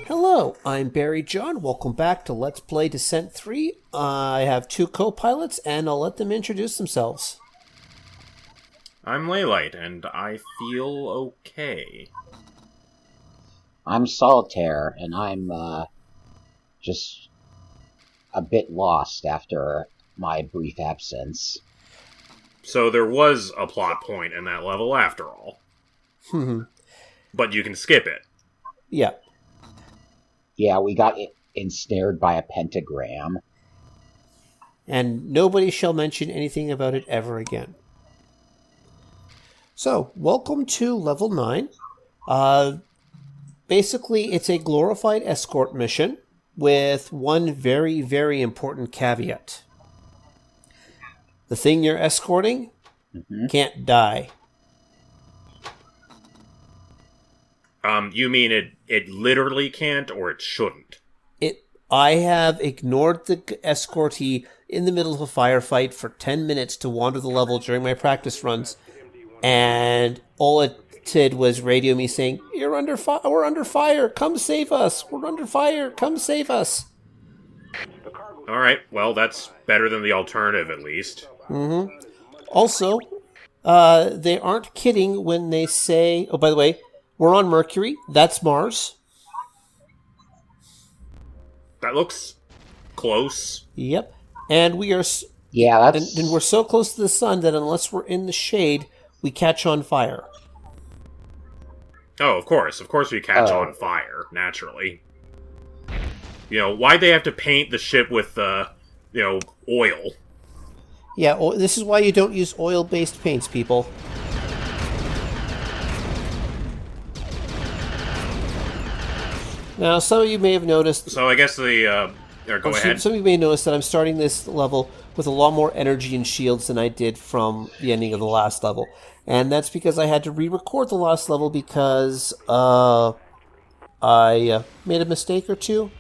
Hello, I'm Barry John. Welcome back to Let's Play Descent 3. I have two co-pilots, and I'll let them introduce themselves. I'm Laylight, and I feel okay. I'm Solitaire, and I'm just a bit lost after my brief absence. So there was a plot point in that level after all. But you can skip it. Yeah. Yeah, we got ensnared by a pentagram. And nobody shall mention anything about it ever again. So, welcome to Level 9. Basically, it's a glorified escort mission with one very, very important caveat. The thing you're escorting can't die. You mean it literally can't, or it shouldn't? I have ignored the escortee in the middle of a firefight for 10 minutes to wander the level during my practice runs, and all it did was radio me saying, "You're under fire. We're under fire. Come save us. We're under fire. Come save us." All right. Well, that's better than the alternative, at least. Also, they aren't kidding when they say, "Oh, by the way, we're on Mercury. That's Mars." That looks close. Yep. And we are... Yeah, that's... And we're so close to the sun that unless we're in the shade, we catch on fire. Oh, of course. Of course we catch on fire, naturally. You know, why'd they have to paint the ship with, oil? Yeah, this is why you don't use oil-based paints, people. Now, some of you may have noticed... So I guess go ahead. Some of you may notice that I'm starting this level with a lot more energy and shields than I did from the ending of the last level. And that's because I had to re-record the last level because I made a mistake or two.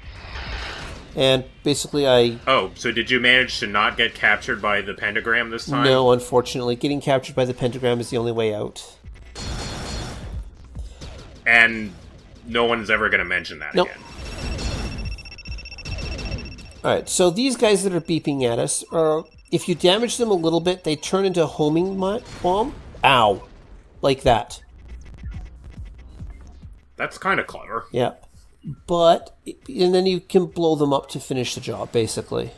And basically Oh, so did you manage to not get captured by the pentagram this time? No, unfortunately. Getting captured by the pentagram is the only way out. And no one's ever going to mention that again. Alright, so these guys that are beeping at us, if you damage them a little bit, they turn into a homing bomb. Ow. Like that. That's kind of clever. Yeah. And then you can blow them up to finish the job, basically.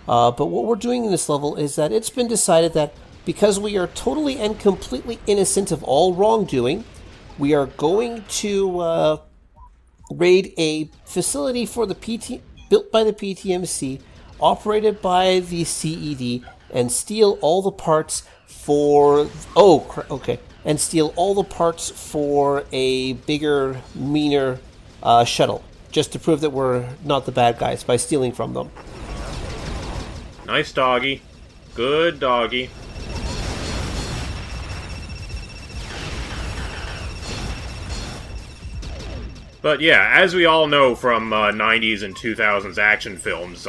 But what we're doing in this level is that it's been decided that because we are totally and completely innocent of all wrongdoing, we are going to raid a facility for the built by the PTMC, operated by the CED, and steal all the parts for... and steal all the parts for a bigger, meaner shuttle, just to prove that we're not the bad guys by stealing from them. Nice doggy. Good doggy. But yeah, as we all know from 90s and 2000s action films,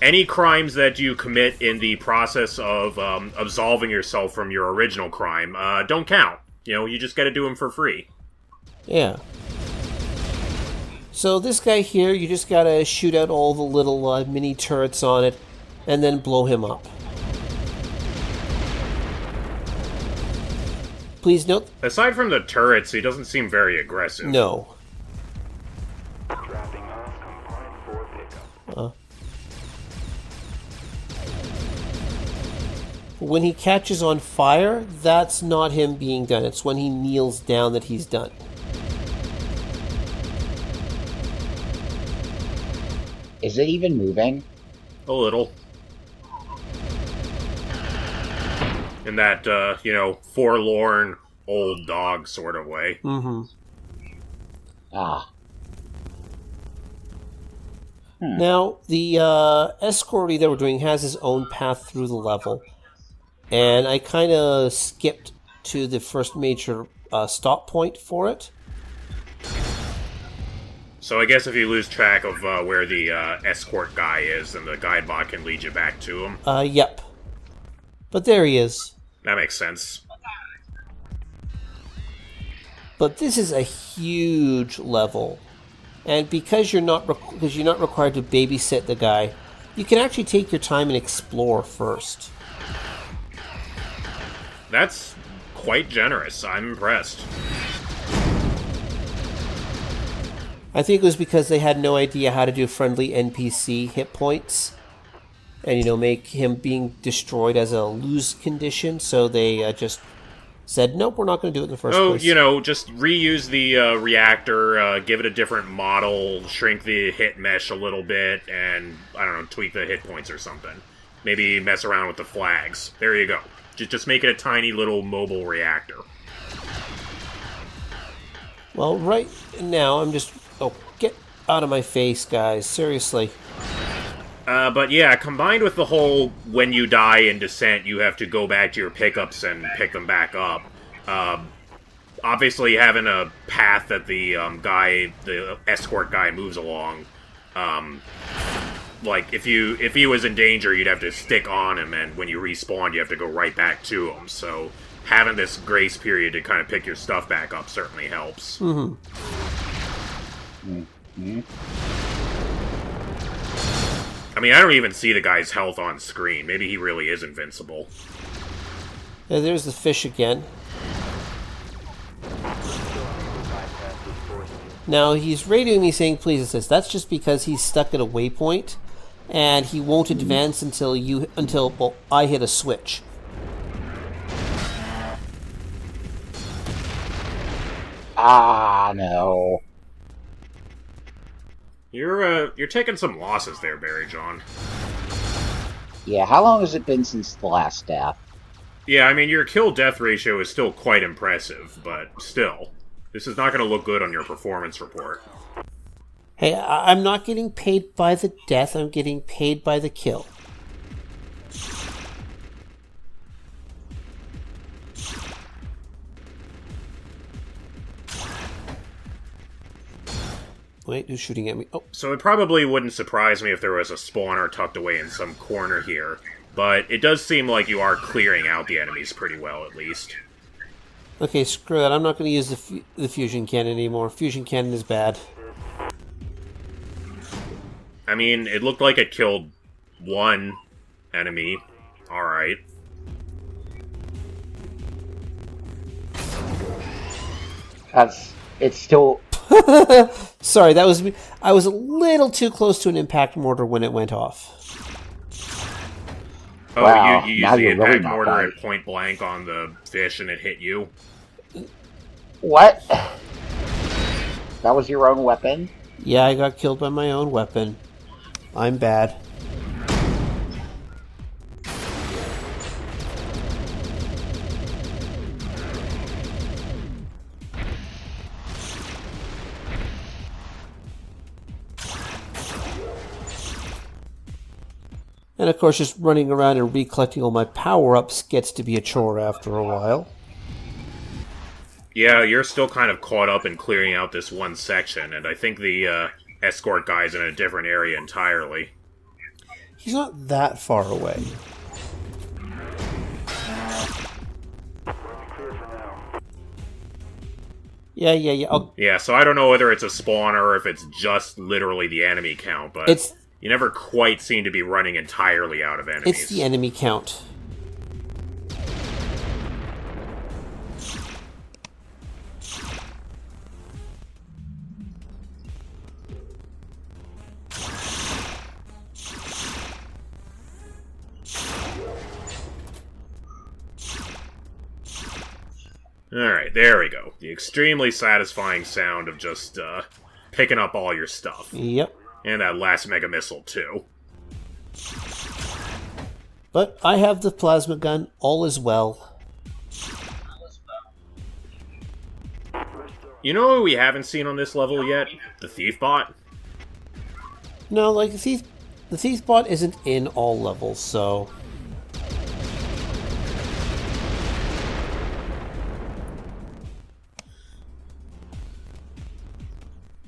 any crimes that you commit in the process of absolving yourself from your original crime don't count. You know, you just gotta do them for free. Yeah. So this guy here, you just gotta shoot out all the little mini turrets on it, and then blow him up. Please note... Aside from the turrets, he doesn't seem very aggressive. No. When he catches on fire, that's not him being done. It's when he kneels down that he's done. Is it even moving? A little. In that, forlorn old dog sort of way. Now, the escorting that we're doing has his own path through the level. And I kind of skipped to the first major stop point for it. So I guess if you lose track of where the escort guy is, then the guidebot can lead you back to him. Yep. But there he is. That makes sense. But this is a huge level. And because you're not required to babysit the guy, you can actually take your time and explore first. That's quite generous. I'm impressed. I think it was because they had no idea how to do friendly NPC hit points. And, make him being destroyed as a lose condition. So they just said, nope, we're not going to do it in the first place. Just reuse the reactor, give it a different model, shrink the hit mesh a little bit, and, I don't know, tweak the hit points or something. Maybe mess around with the flags. There you go. Just make it a tiny little mobile reactor. Well, right now, I'm just... Oh, get out of my face, guys. Seriously. But yeah, combined with the whole when you die in descent, you have to go back to your pickups and pick them back up. Obviously, having a path that the escort guy moves along, like if he was in danger, you'd have to stick on him, and when you respawn, you have to go right back to him. So having this grace period to kind of pick your stuff back up certainly helps. Mm-hmm. Mm-hmm. I mean, I don't even see the guy's health on screen. Maybe he really is invincible. Yeah, there's the fish again. Now, he's radioing me saying, please assist. That's just because he's stuck at a waypoint, and he won't advance until I hit a switch. Ah, no. You're taking some losses there, Barry John. Yeah, how long has it been since the last death? Yeah, I mean, your kill-death ratio is still quite impressive, but still. This is not going to look good on your performance report. Hey, I'm not getting paid by the death, I'm getting paid by the kill. Wait, who's shooting at me? Oh. So it probably wouldn't surprise me if there was a spawner tucked away in some corner here, but it does seem like you are clearing out the enemies pretty well, at least. Okay, screw that. I'm not going to use the fusion cannon anymore. Fusion cannon is bad. I mean, it looked like it killed one enemy. Alright. It's still... Sorry, that was me. I was a little too close to an impact mortar when it went off. Oh, wow, you used the impact mortar at point blank on the fish and it hit you? What? That was your own weapon? Yeah, I got killed by my own weapon. I'm bad. And of course, just running around and recollecting all my power-ups gets to be a chore after a while. Yeah, you're still kind of caught up in clearing out this one section, and I think the escort guy's in a different area entirely. He's not that far away. Yeah. Yeah, so I don't know whether it's a spawner or if it's just literally the enemy count, but you never quite seem to be running entirely out of enemies. It's the enemy count. Alright, there we go. The extremely satisfying sound of just picking up all your stuff. Yep. And that last mega missile, too. But I have the plasma gun. All is well. You know what we haven't seen on this level yet? The Thief Bot? No, like, the Thief Bot isn't in all levels, so...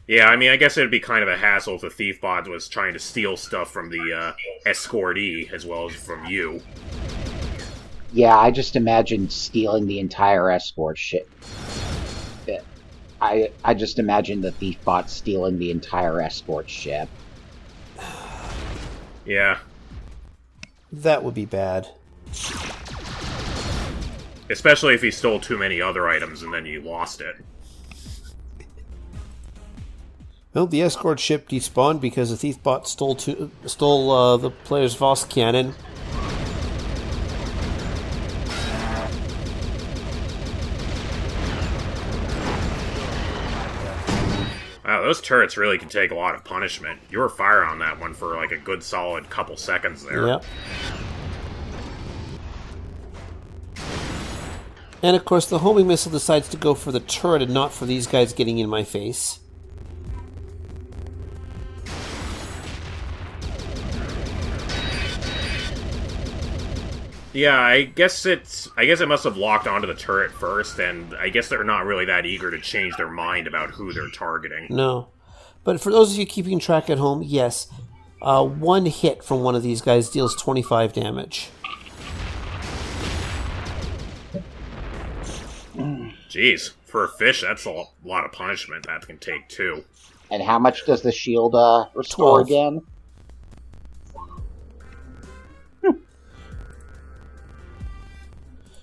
Yeah, I mean, I guess it'd be kind of a hassle if the Thief Bot was trying to steal stuff from the Escortee, as well as from you. Yeah, I just imagined stealing the entire escort ship. I just imagine the thief bot stealing the entire escort ship. Yeah. That would be bad. Especially if he stole too many other items and then he lost it. Well, the escort ship despawned because the thief bot stole the player's Voss cannon. Wow, those turrets really can take a lot of punishment. You were firing on that one for like a good solid couple seconds there. Yep. And of course, the homing missile decides to go for the turret and not for these guys getting in my face. Yeah, I guess it must have locked onto the turret first, and I guess they're not really that eager to change their mind about who they're targeting. No. But for those of you keeping track at home, yes. One hit from one of these guys deals 25 damage. Jeez, for a fish, that's a lot of punishment that can take too. And how much does the shield restore 12. again?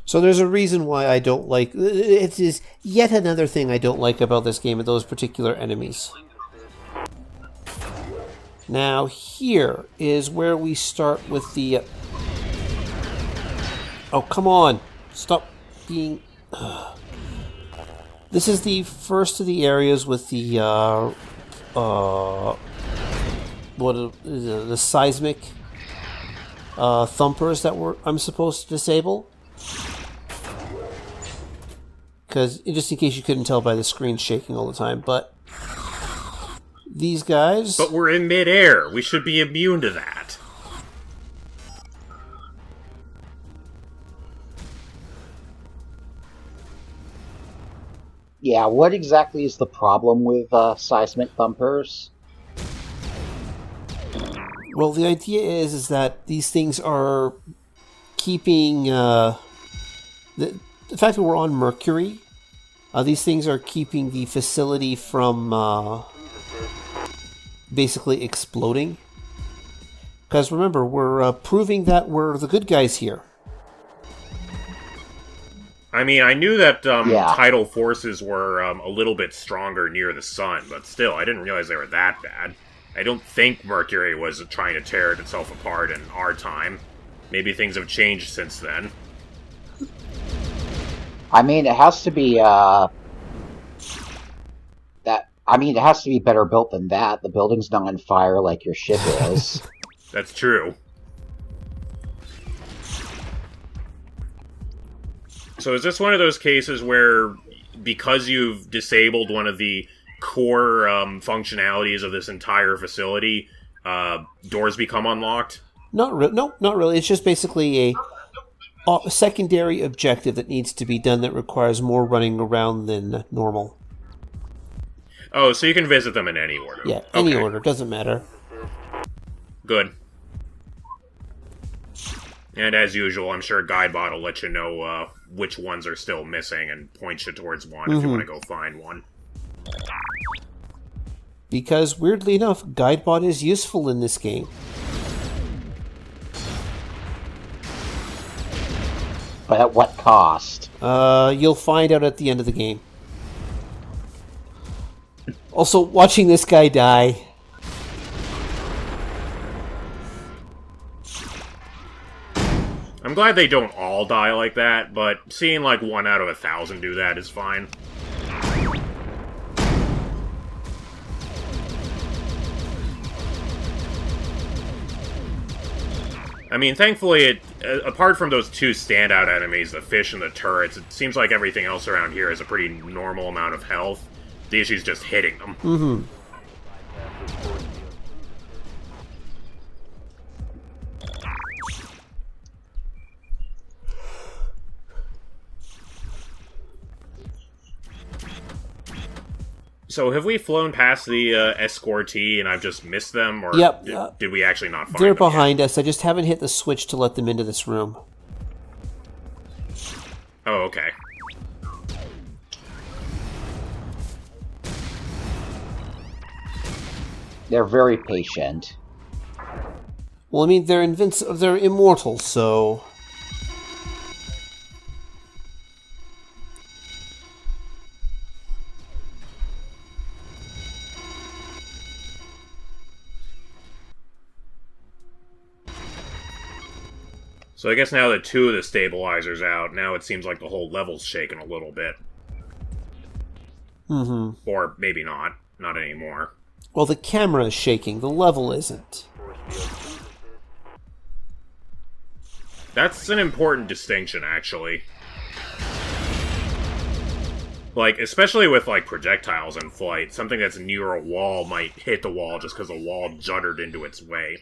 So there's a reason why I don't like... It is yet another thing I don't like about this game, and those particular enemies. Now, here is where we start with the... Oh, come on! Stop being... This is the first of the areas with the... What is it? The seismic thumpers that I'm supposed to disable. Because, just in case you couldn't tell by the screen shaking all the time, but these guys... But we're in midair. We should be immune to that. Yeah, what exactly is the problem with seismic thumpers? Well, the idea is that these things are keeping... the fact that we're on Mercury, these things are keeping the facility from basically exploding. Because remember, we're proving that we're the good guys here. I mean, I knew that Yeah. tidal forces were a little bit stronger near the sun, but still, I didn't realize they were that bad. I don't think Mercury was trying to tear itself apart in our time. Maybe things have changed since then. I mean, it has to be it has to be better built than that. The building's not on fire like your ship is. That's true. So is this one of those cases where, because you've disabled one of the core functionalities of this entire facility, doors become unlocked? No, not really. It's just basically a secondary objective that needs to be done that requires more running around than normal. Oh, so you can visit them in any order. Yeah, any Okay. order. Doesn't matter. Good. And as usual, I'm sure Guidebot will let you know which ones are still missing and point you towards one if you want to go find one. Because, weirdly enough, Guidebot is useful in this game. But at what cost? You'll find out at the end of the game. Also, watching this guy die... I'm glad they don't all die like that, but seeing like 1 out of 1,000 do that is fine. I mean, thankfully, apart from those two standout enemies, the fish and the turrets, it seems like everything else around here has a pretty normal amount of health. The issue's just hitting them. Mm-hmm. So have we flown past the escortee and I've just missed them, or Yep. did we actually not find They're them behind us. I just haven't hit the switch to let them into this room. yet? Oh, okay. They're very patient. Well, I mean, they're immortal, so... So I guess now that 2 of the stabilizers out, now it seems like the whole level's shaking a little bit. Mm-hmm. Or maybe not. Not anymore. Well, the camera is shaking. The level isn't. That's an important distinction, actually. Like, especially with, like, projectiles in flight, something that's near a wall might hit the wall just because the wall juddered into its way.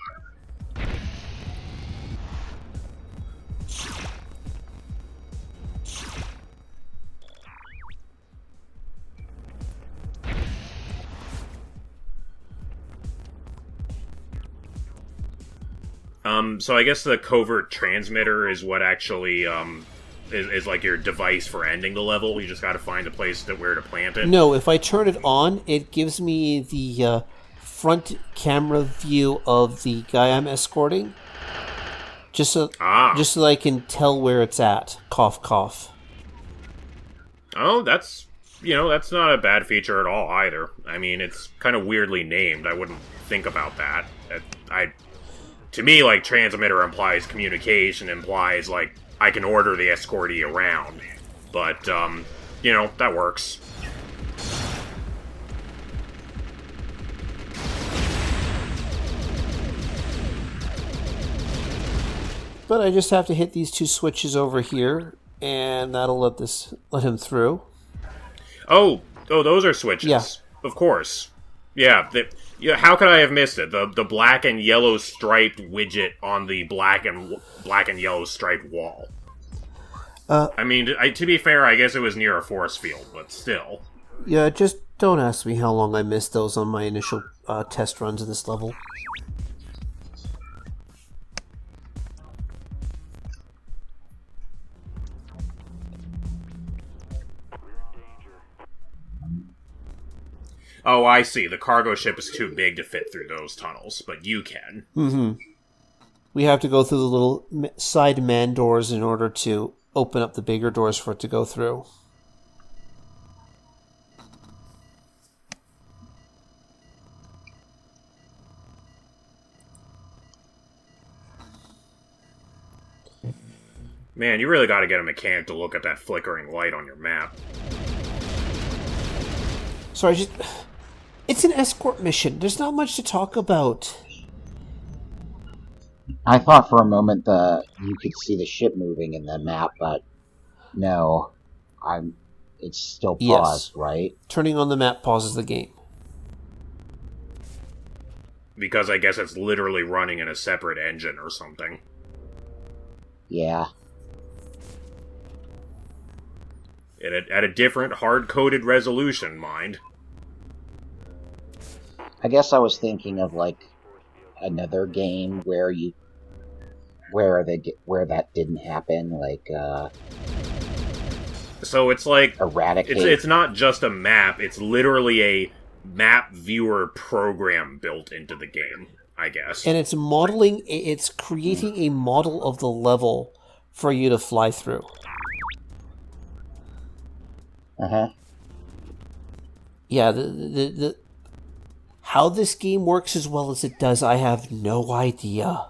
So I guess the covert transmitter is what actually, is like your device for ending the level. You just gotta find a place where to plant it. No, if I turn it on, it gives me the front camera view of the guy I'm escorting. Just so I can tell where it's at. Cough, cough. Oh, that's not a bad feature at all, either. I mean, it's kind of weirdly named. I wouldn't think about that. To me, like, transmitter implies communication, implies, like, I can order the escortee around. But, that works. But I just have to hit these 2 switches over here, and that'll let him through. Oh, those are switches. Yeah. Of course. Yeah, how could I have missed it? The black and yellow striped widget on the black and yellow striped wall. I mean, to be fair, I guess it was near a force field, but still. Yeah, just don't ask me how long I missed those on my initial test runs in this level. Oh, I see. The cargo ship is too big to fit through those tunnels, but you can. Mm-hmm. We have to go through the little side man doors in order to open up the bigger doors for it to go through. Man, you really gotta get a mechanic to look at that flickering light on your map. Sorry, it's an escort mission. There's not much to talk about. I thought for a moment that you could see the ship moving in the map, but no. It's still paused, yes. Right? Turning on the map pauses the game. Because I guess it's literally running in a separate engine or something. Yeah. At a different hard-coded resolution, mind. I guess I was thinking of like another game where that didn't happen, like So it's like Eradicate. It's not just a map; it's literally a map viewer program built into the game, I guess. And it's creating a model of the level for you to fly through. Uh-huh. Yeah, the how this game works as well as it does, I have no idea.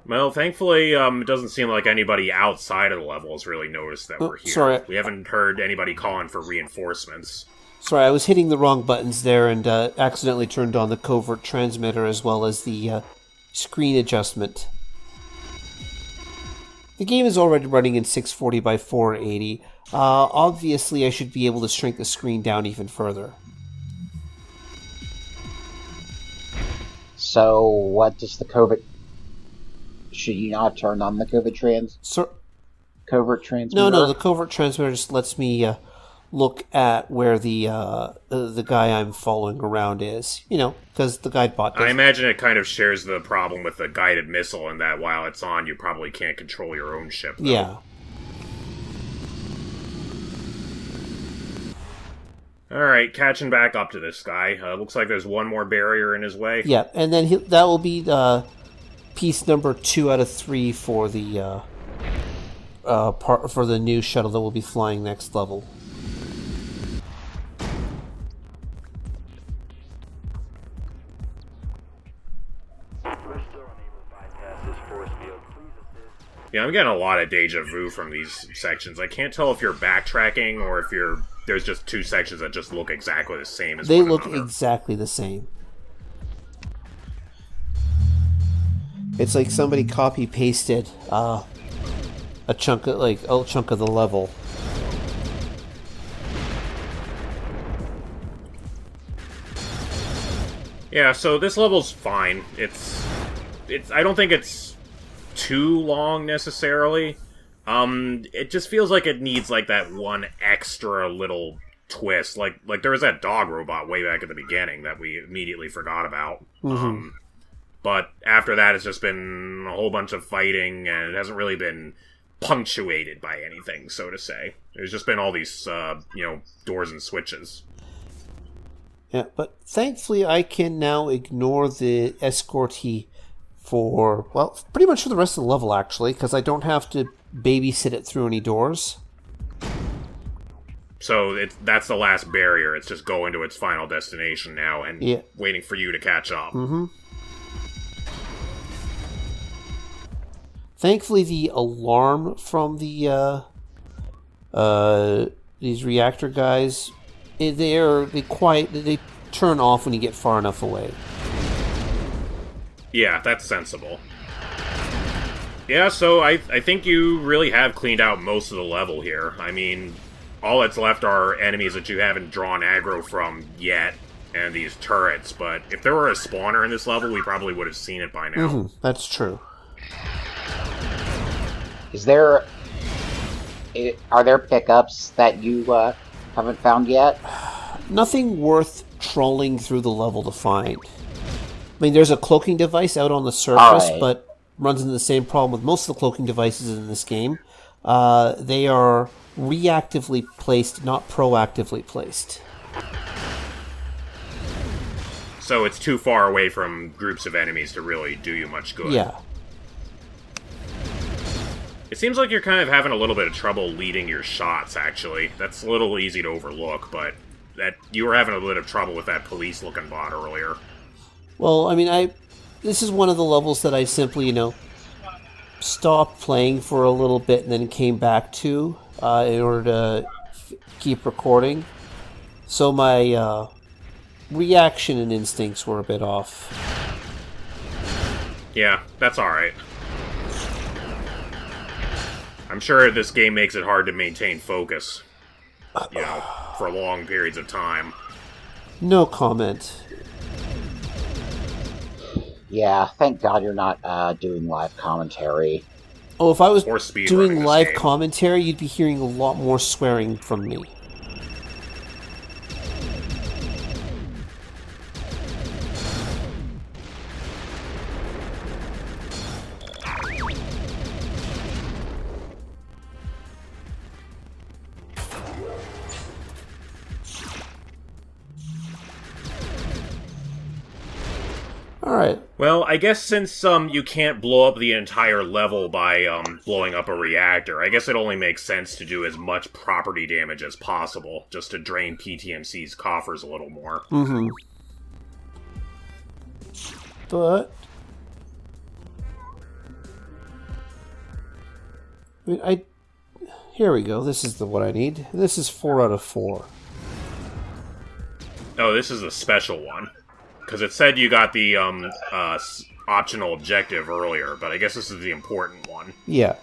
Well, thankfully, it doesn't seem like anybody outside of the level has really noticed that we're here. Sorry. We haven't heard anybody calling for reinforcements. Sorry, I was hitting the wrong buttons there and accidentally turned on the covert transmitter as well as the screen adjustment. The game is already running in 640 by 480. Obviously, I should be able to shrink the screen down even further. So, what does the Covert... Should you not turn on the Covert transmitter? No, the covert transmitter just lets me look at where the guy I'm following around is. Because the guide bot does. I imagine it kind of shares the problem with the guided missile in that while it's on, you probably can't control your own ship, though. Yeah. Alright, catching back up to this guy. Looks like there's one more barrier in his way. Yeah, and then that will be piece number 2 out of 3 for the for the new shuttle that will be flying next level. Yeah, I'm getting a lot of deja vu from these sections. I can't tell if you're backtracking or if there's just 2 sections that just look exactly the same as they one look another. Exactly the same. It's like somebody copy pasted a chunk of the level. Yeah, so this level's fine. It's I don't think it's too long necessarily. It just feels like it needs like that one extra little twist. Like there was that dog robot way back at the beginning that we immediately forgot about. Mm-hmm. But after that, it's just been a whole bunch of fighting, and it hasn't really been punctuated by anything, so to say. There's just been all these, doors and switches. Yeah, but thankfully I can now ignore the escortee for, well, pretty much for the rest of the level, actually, because I don't have to babysit it through any doors. So that's the last barrier. It's just going to its final destination now and waiting for you to catch up. Mm-hmm. Thankfully, the alarm from the these reactor guys, they turn off when you get far enough away. Yeah, that's sensible. Yeah, so I think you really have cleaned out most of the level here. I mean, all that's left are enemies that you haven't drawn aggro from yet, and these turrets, but if there were a spawner in this level, we probably would have seen it by now. Mm-hmm, that's true. Are there pickups that you haven't found yet? Nothing worth trolling through the level to find. I mean, there's a cloaking device out on the surface, but runs into the same problem with most of the cloaking devices in this game. They are reactively placed, not proactively placed. So it's too far away from groups of enemies to really do you much good. Yeah. It seems like you're kind of having a little bit of trouble leading your shots, actually. That's a little easy to overlook, but that you were having a bit of trouble with that police-looking bot earlier. Well, I mean, this is one of the levels that I simply, stopped playing for a little bit and then came back to in order to keep recording. So my reaction and instincts were a bit off. Yeah, that's alright. I'm sure this game makes it hard to maintain focus, for long periods of time. No comment. Yeah, thank God you're not doing live commentary. Oh, if I was speed doing live game. commentary, you'd be hearing a lot more swearing from me. Alright. Well, I guess since you can't blow up the entire level by blowing up a reactor, I guess it only makes sense to do as much property damage as possible, just to drain PTMC's coffers a little more. Mm-hmm. But I mean, here we go. This is what I need. This is 4 out of 4. Oh, this is a special one. Because it said you got the optional objective earlier, but I guess this is the important one. Yeah.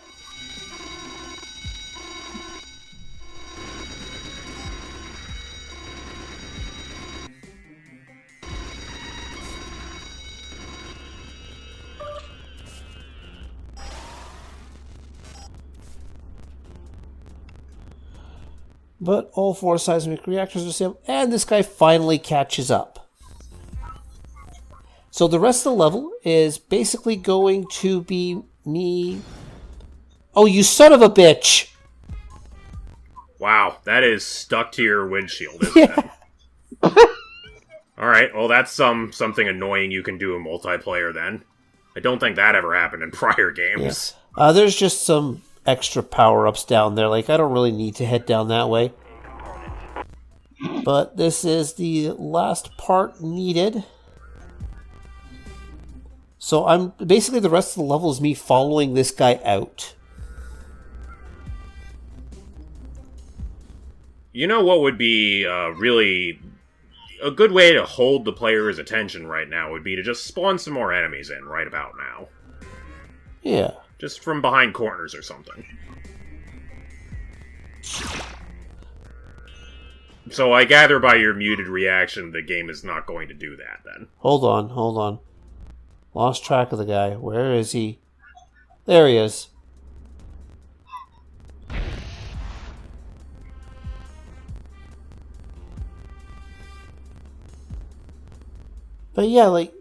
But all 4 seismic reactors are disabled, and this guy finally catches up. So the rest of the level is basically going to be me... Oh, you son of a bitch! Wow, that is stuck to your windshield, isn't it? Alright, well that's something annoying you can do in multiplayer then. I don't think that ever happened in prior games. Yeah. There's just some extra power-ups down there. Like, I don't really need to head down that way. But this is the last part needed. So I'm basically the rest of the level is me following this guy out. You know what would be really a good way to hold the player's attention right now would be to just spawn some more enemies in right about now. Yeah. Just from behind corners or something. So I gather by your muted reaction the game is not going to do that then. Hold on. Lost track of the guy. Where is he? There he is. But yeah, like,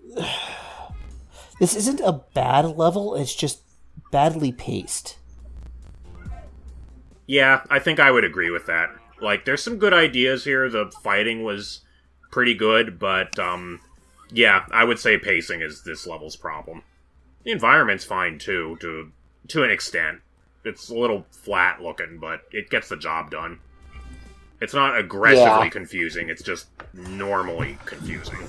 this isn't a bad level, it's just badly paced. Yeah, I think I would agree with that. Like, there's some good ideas here, the fighting was pretty good, but, yeah, I would say pacing is this level's problem. The environment's fine, too, to an extent. It's a little flat looking, but it gets the job done. It's not aggressively confusing, it's just normally confusing.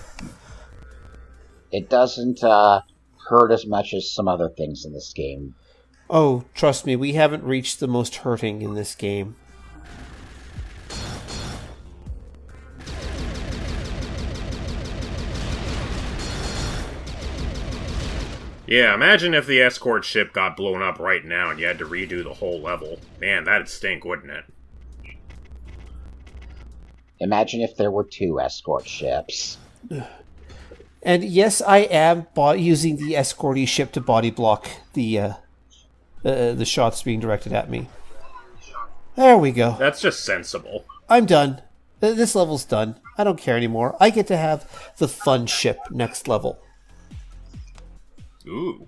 It doesn't hurt as much as some other things in this game. Oh, trust me, we haven't reached the most hurting in this game. Yeah, imagine if the escort ship got blown up right now and you had to redo the whole level. Man, that'd stink, wouldn't it? Imagine if there were 2 escort ships. And yes, I am using the escorty ship to body block the shots being directed at me. There we go. That's just sensible. I'm done. This level's done. I don't care anymore. I get to have the fun ship next level. Ooh.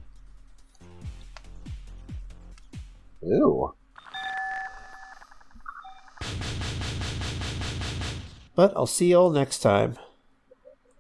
Ooh. But I'll see you all next time.